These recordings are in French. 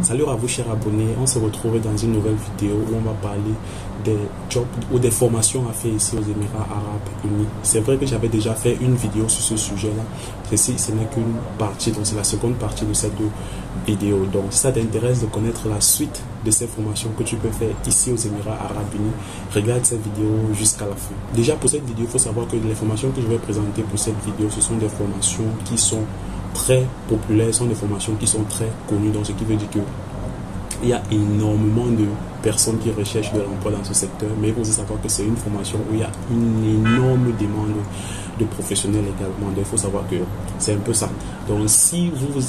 Salut à vous chers abonnés, on se retrouve dans une nouvelle vidéo où on va parler des jobs ou des formations à faire ici aux Émirats Arabes Unis. C'est vrai que j'avais déjà fait une vidéo sur ce sujet-là, ceci ce n'est qu'une partie, donc c'est la seconde partie de cette vidéo. Donc si ça t'intéresse de connaître la suite de ces formations que tu peux faire ici aux Émirats Arabes Unis, regarde cette vidéo jusqu'à la fin. Déjà pour cette vidéo, il faut savoir que les formations que je vais présenter pour cette vidéo, ce sont des formations qui sont très populaires, sont des formations qui sont très connues, donc ce qui veut dire que il y a énormément de personnes qui recherchent de l'emploi dans ce secteur, mais il faut aussi savoir que c'est une formation où il y a une énorme demande de professionnels également. Donc il faut savoir que c'est un peu ça. Donc si vous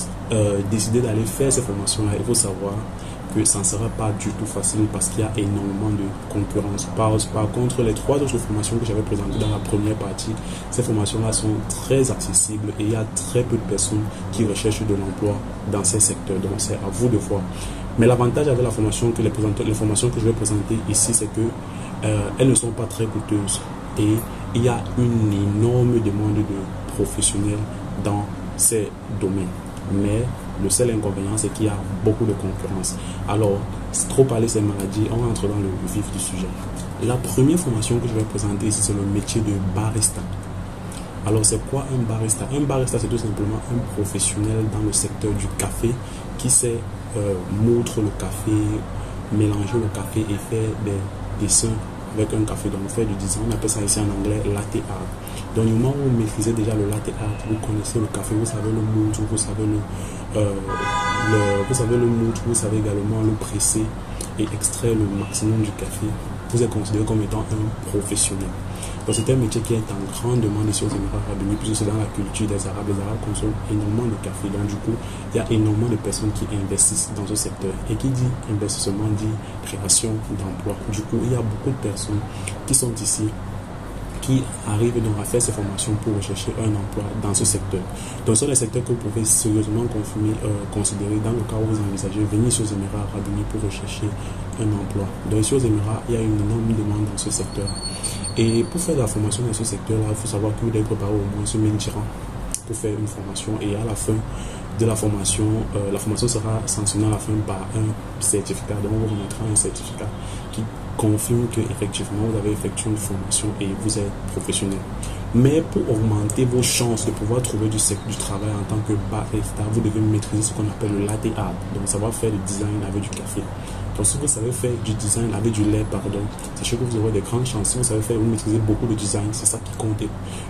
décidez d'aller faire ces formations-là, il faut savoir que ça ne sera pas du tout facile parce qu'il y a énormément de concurrence. Par contre, les trois autres formations que j'avais présentées dans la première partie, ces formations-là sont très accessibles et il y a très peu de personnes qui recherchent de l'emploi dans ces secteurs. Donc c'est à vous de voir. Mais l'avantage avec la formation que les formations que je vais présenter ici, c'est que elles ne sont pas très coûteuses et il y a une énorme demande de professionnels dans ces domaines. Mais le seul inconvénient, c'est qu'il y a beaucoup de concurrence. Alors, trop parler ces maladies, on rentre dans le vif du sujet. La première formation que je vais présenter ici, c'est le métier de barista. Alors, c'est quoi un barista? Un barista, c'est tout simplement un professionnel dans le secteur du café qui sait moudre le café, mélanger le café et faire des dessins avec un café. Donc, faire du design, on appelle ça ici en anglais latte art. Donc, du moment où vous maîtrisez déjà le latte art, vous connaissez le café, vous savez le moudre, vous savez le moudre, vous savez également le presser et extraire le maximum du café, vous êtes considéré comme étant un professionnel. Donc c'est un métier qui est en grande demande ici aux Émirats Arabes Unis, puisque c'est dans la culture des Arabes. Les Arabes consomment énormément de café. Donc du coup, il y a énormément de personnes qui investissent dans ce secteur. Et qui dit investissement dit création d'emplois. Du coup, il y a beaucoup de personnes qui sont ici, qui arrivent donc à faire ces formations pour rechercher un emploi dans ce secteur. Donc ce sont les secteurs que vous pouvez sérieusement considérer dans le cas où vous envisagez venir ici aux Émirats Arabes Unis pour rechercher un emploi. Donc ici aux Émirats, il y a une énorme demande dans ce secteur. Et pour faire de la formation dans ce secteur-là, il faut savoir que vous devez préparer au moins 1000 dirhams pour faire une formation. Et à la fin de la formation sera sanctionnée à la fin par un certificat. Donc on vous remettra un certificat qui confirme que effectivement vous avez effectué une formation et vous êtes professionnel. Mais pour augmenter vos chances de pouvoir trouver du travail en tant que barista, vous devez maîtriser ce qu'on appelle le latte art. Donc savoir faire le design avec du café. Donc si vous savez faire du design avec du lait, pardon, sachez que vous aurez des grandes chances. Si vous savez faire, vous maîtrisez beaucoup de design, c'est ça qui compte. Vous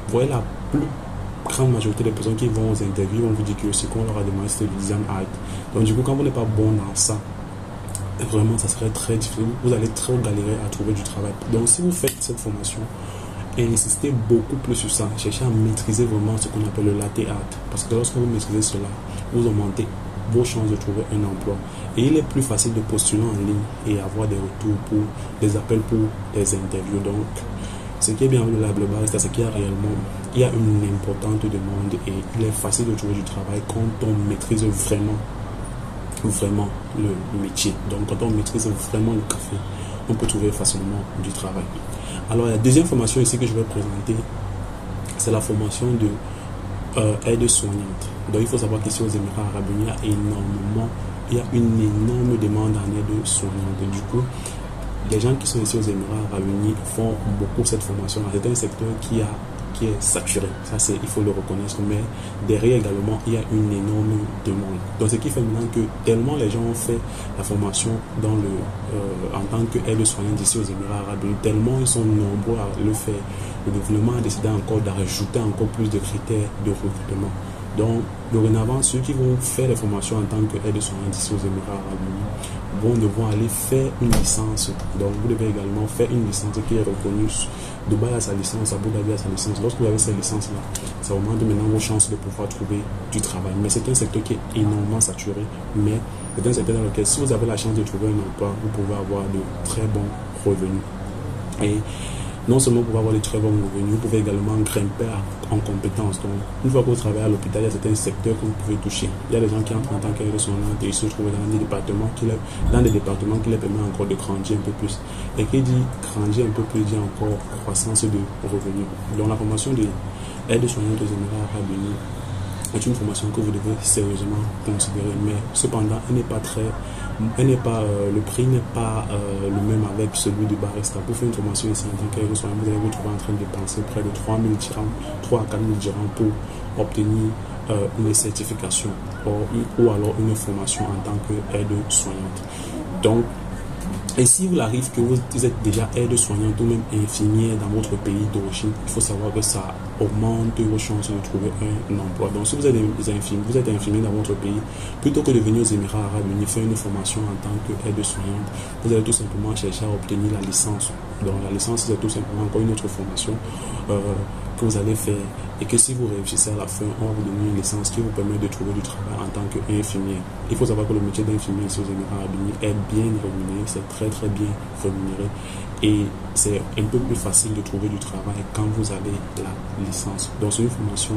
voyez, la plus grande majorité des personnes qui vont aux interviews vont vous dire que ce qu'on leur a demandé c'est du design art. Donc du coup, quand vous n'êtes pas bon dans ça, vraiment ça serait très difficile. Vous allez trop galérer à trouver du travail. Donc si vous faites cette formation, insistez beaucoup plus sur ça. Cherchez à maîtriser vraiment ce qu'on appelle le latte art. Parce que lorsque vous maîtrisez cela, vous augmentez vos chances de trouver un emploi. Et il est plus facile de postuler en ligne et avoir des retours pour des appels pour des interviews. Donc, ce qui est bien avec le barista, c'est qu'il y a une importante demande et il est facile de trouver du travail quand on maîtrise vraiment le métier. Donc, quand on maîtrise vraiment le café, on peut trouver facilement du travail. Alors, la deuxième formation ici que je vais présenter, c'est la formation de aide-soignante. Donc il faut savoir qu'ici aux Émirats Arabes Unis, il y a une énorme demande en aide-soignante. Du coup, les gens qui sont ici aux Émirats Arabes Unis font beaucoup cette formation-là. C'est un secteur qui est saturé, ça il faut le reconnaître, mais derrière également il y a une énorme demande. Donc ce qui fait maintenant que tellement les gens ont fait la formation en tant qu'aide-soignante ici aux Émirats Arabes Unis, tellement ils sont nombreux à le faire, le gouvernement a décidé encore d'ajouter encore plus de critères de recrutement. Donc, dorénavant, ceux qui vont faire les formations en tant qu'aide-soignante ici aux Émirats Arabes Unis vont devoir aller faire une licence. Donc, vous devez également faire une licence qui est reconnue. Dubaï a sa licence, Abu Dhabi a sa licence. Lorsque vous avez cette licence-là, ça augmente maintenant vos chances de pouvoir trouver du travail. Mais c'est un secteur qui est énormément saturé. Mais c'est un secteur dans lequel, si vous avez la chance de trouver un emploi, vous pouvez avoir de très bons revenus. Et non seulement pour avoir de très bons revenus, vous pouvez également grimper en compétences. Donc, une fois que vous travaillez à l'hôpital, il y a certains secteurs que vous pouvez toucher. Il y a des gens qui entrent en tant qu'aide-soignante et ils se trouvent dans des départements qui les permettent encore de grandir un peu plus. Et qui dit grandir un peu plus, dit encore croissance de revenus. Donc, la formation de aide-soignante aux Émirats Arabes Unis est une formation que vous devez sérieusement considérer, mais cependant, le prix n'est pas le même avec celui du barista. Pour faire une formation ici en tant qu'aide-soignant, vous allez vous trouver en train de dépenser près de 3 000 dirhams, 3 à 4 000 dirhams pour obtenir une certification ou alors une formation en tant qu'aide-soignante. Donc, et si vous arrive que vous êtes déjà aide-soignante ou même infirmière dans votre pays d'origine, il faut savoir que ça augmente vos chances de trouver un emploi. Donc si vous êtes infirmier dans votre pays, plutôt que de venir aux Émirats Arabes Unis faire une formation en tant qu'aide-soignante, vous allez tout simplement chercher à obtenir la licence. Donc la licence, c'est tout simplement encore une autre formation que vous allez faire, et que si vous réussissez à la fin, on va vous donner une licence qui vous permet de trouver du travail en tant qu'infirmier. Il faut savoir que le métier d'infirmier ici aux Émirats Arabes Unis est bien rémunéré, c'est très très bien rémunéré, et c'est un peu plus facile de trouver du travail quand vous avez la licence. Donc c'est une formation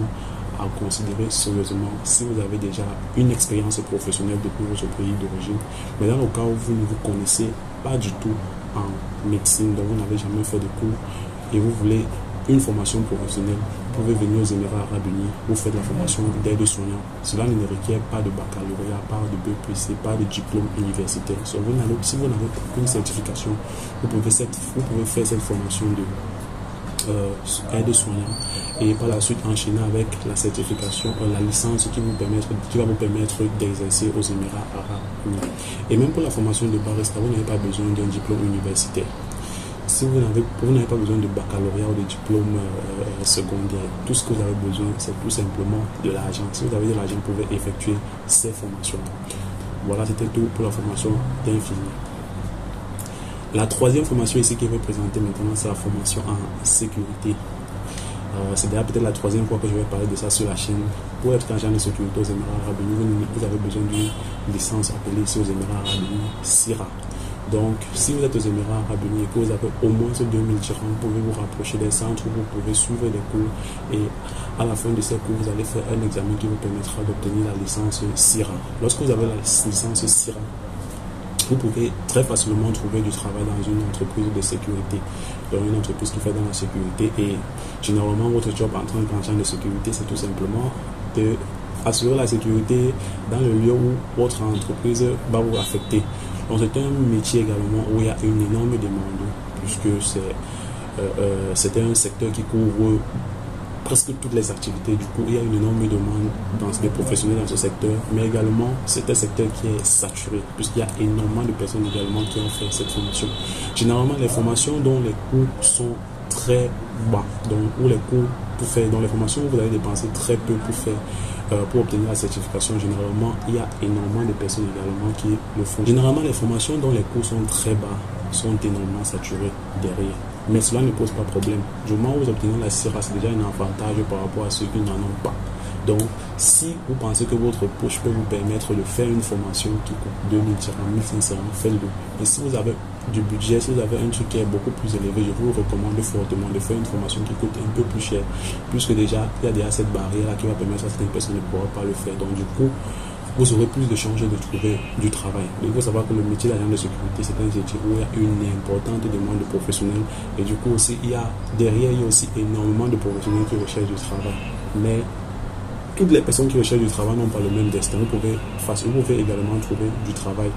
à considérer sérieusement si vous avez déjà une expérience professionnelle depuis votre pays d'origine. Mais dans le cas où vous ne vous connaissez pas du tout en médecine, donc vous n'avez jamais fait de cours et vous voulez une formation professionnelle, vous pouvez venir aux Émirats Arabes Unis, vous faites la formation d'aide-soignant. Cela ne requiert pas de baccalauréat, pas de BPC, pas de diplôme universitaire. Si vous n'avez aucune certification, vous pouvez faire cette formation aide-soignant et par la suite enchaîner avec la certification, la licence qui va vous permettre d'exercer aux Émirats Arabes Unis. Et même pour la formation de barista, vous n'avez pas besoin d'un diplôme universitaire. Si vous n'avez pas besoin de baccalauréat ou de diplôme secondaire, tout ce que vous avez besoin, c'est tout simplement de l'argent. Si vous avez de l'argent, vous pouvez effectuer ces formations. Voilà, c'était tout pour la formation d'infirmier. La troisième formation ici qui vais présenter maintenant, c'est la formation en sécurité. C'est d'ailleurs peut-être la troisième fois que je vais parler de ça sur la chaîne. Pour être agent de sécurité aux Émirats Arabes Unis, vous avez besoin d'une licence appelée ici aux Émirats Arabes Unis SIRA. Donc, si vous êtes aux Émirats Arabes Unis et que vous avez au moins ce 2000 dirhams, vous pouvez vous rapprocher des centres où vous pouvez suivre des cours, et à la fin de ces cours, vous allez faire un examen qui vous permettra d'obtenir la licence SIRA. Lorsque vous avez la licence SIRA, vous pouvez très facilement trouver du travail dans une entreprise de sécurité, dans une entreprise qui fait dans la sécurité. Et généralement, votre job en tant qu'agent de sécurité, c'est tout simplement de assurer la sécurité dans le lieu où votre entreprise va vous affecter. Donc c'est un métier également où il y a une énorme demande, puisque c'est un secteur qui couvre presque toutes les activités. Du coup, il y a une énorme demande des professionnels dans ce secteur, mais également c'est un secteur qui est saturé, puisqu'il y a énormément de personnes également qui ont fait cette formation. Généralement, les formations dont les coûts sont très bas, donc où les coûts pour faire, dans les formations où vous allez dépenser très peu pour obtenir la certification, généralement il y a énormément de personnes également qui le font. Généralement, les formations dont les coûts sont très bas sont énormément saturées derrière. Mais cela ne pose pas problème. Du moment où vous obtenez la SIRA, c'est déjà un avantage par rapport à ceux qui n'en ont pas. Donc, si vous pensez que votre poche peut vous permettre de faire une formation qui coûte 2000 dirhams, 1500, faites-le. Et si vous avez du budget, si vous avez un truc qui est beaucoup plus élevé, je vous recommande fortement de faire une formation qui coûte un peu plus cher, puisque déjà, il y a déjà cette barrière-là qui va permettre à certaines personnes de pouvoir pas le faire. Donc, du coup, vous aurez plus de chances de trouver du travail. Il faut savoir que le métier d'agent de sécurité, c'est un métier où il y a une importante demande de professionnels. Et du coup, aussi, derrière, il y a aussi énormément de professionnels qui recherchent du travail. Mais toutes les personnes qui recherchent du travail n'ont pas le même destin. Vous pouvez également trouver du travail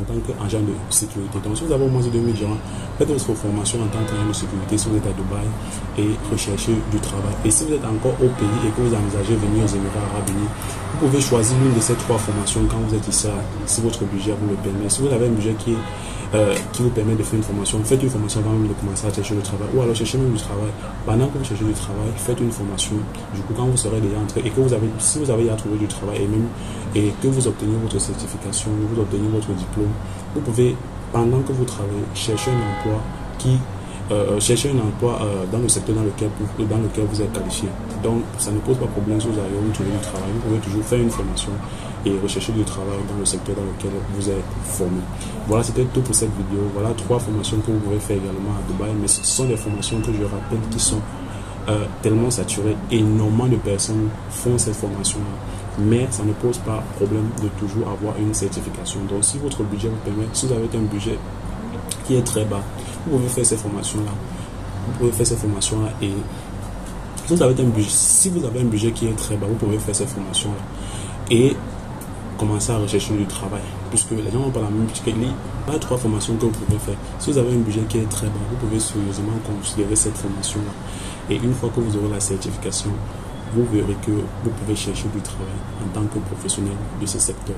en tant qu'agent de sécurité. Donc, si vous avez au moins 2000 dirhams, faites votre formation en tant qu'agent de sécurité si vous êtes à Dubaï et recherchez du travail. Et si vous êtes encore au pays et que vous envisagez venir aux Émirats Arabes Unis, vous pouvez choisir l'une de ces trois formations quand vous êtes ici, si votre budget vous le permet. Si vous avez un budget qui vous permet de faire une formation, faites une formation avant même de commencer à chercher du travail, ou alors cherchez même du travail. Pendant que vous cherchez du travail, faites une formation. Du coup, quand vous serez déjà entré et que si vous avez déjà trouvé du travail et que vous obtenez votre certification, vous obtenez votre diplôme, vous pouvez, pendant que vous travaillez, chercher un emploi dans le secteur dans lequel vous êtes qualifié. Donc, ça ne pose pas de problème si vous avez trouvé du travail. Vous pouvez toujours faire une formation et rechercher du travail dans le secteur dans lequel vous êtes formé. Voilà, c'était tout pour cette vidéo. Voilà 3 formations que vous pouvez faire également à Dubaï, mais ce sont des formations que je rappelle qui sont tellement saturées. Énormément de personnes font cette formation-là, mais ça ne pose pas problème de toujours avoir une certification. Donc, si votre budget vous permet, si vous avez un budget qui est très bas, vous pouvez faire ces formations-là. Et si vous avez un budget qui est très bas, vous pouvez faire ces formations-là et commencer à rechercher du travail. Puisque les gens n'ont pas la même budget. Il y a 3 formations que vous pouvez faire. Si vous avez un budget qui est très bas, vous pouvez sérieusement considérer cette formation-là. Et une fois que vous aurez la certification, vous verrez que vous pouvez chercher du travail en tant que professionnel de ce secteur.